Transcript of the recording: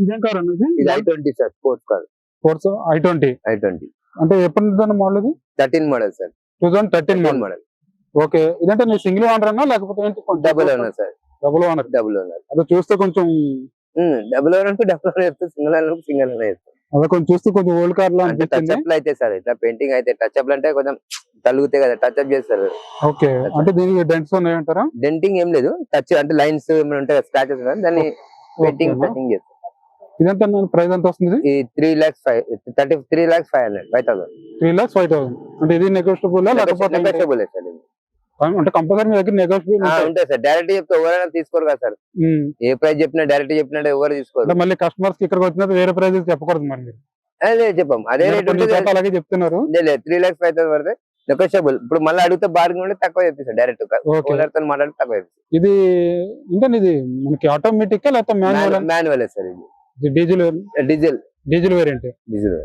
ఇదేం కార్ అనేది ఇది i20 sir, sports car. Force i20 i20 అంటే ఎప్పటి నుంచి మోడల్ ఇది 13 model sir. 2013 model. Model. Okay, ఇదంటే నీ సింగిల్ ఓనర్ అన్నా లేకపోతే ఏంటి? Double owner sir. Double owner. Double owner. అదే చూస్తే కొంచెం డబుల్ ఓనర్ కు డబుల్ ఓనర్ చెప్తే సింగిల్ ఓనర్ కు సింగిల్ ఓనర్ చెప్తాం. అదే కొంచెం చూస్తే కొంచెం ఓల్డ్ కార్ లా అంటే టచ్ అప్ అయితే సార్, ఇట్లా పెయింటింగ్ అయితే టచ్ అప్ అంటే కొంచెం తలుగుతాయి కదా, టచ్ అప్ చేస్తారు. ఓకే, అంటే దీనికి డెంట్స్ ఉన్నాయంటారా? డెంటింగ్ ఏం లేదు, టచ్ అంటే లైన్స్ ఏమైనా ఉంటాయి, స్క్రాచెస్ దాన్ని పెయింటింగ్ టచింగ్ చేస్తారు. ఇదంతా ప్రైస్ ఎంత వస్తుంది? ఈ 3,05,000 3,05,000 అంటే ఇది నెగోషియబుల్ లేకపోతే నెగోషియబుల్ సార్. అంటే కంపల్సరీ మీ దగ్గర నెగోషియబుల్ ఉంటాయి సార్. డైరెక్ట్ చెప్తే ఎవరైనా తీసుకోరు కదా సార్. ఏ ప్రైస్ చెప్పినా డైరెక్ట్ చెప్పినట్టు ఎవరు తీసుకోరు. మళ్ళీ కస్టమర్స్ కి ఇక్కడికి వచ్చినప్పుడు వేరే ప్రైస్ చెప్పకూడదు మరి. అదే చెప్పాం, అదే రేట్ అలాగే చెప్తున్నారు. 3,05,000 పడితే నెగోషియబుల్. ఇప్పుడు మళ్ళీ అడిగితే బార్గెన్ ఉంటే తక్కువ చెప్పిస్తారు, డైరెక్ట్ ఓనర్ తో మాట్లాడితే తక్కువ చెప్పిస్తారు. ఇది ఇంకా ఇది మనకి ఆటోమేటిక్ లేకపోతే మాన్యువల్ సార్. ఇది డీజిల్ డీజిల్ వేరియంట్. డీజిల్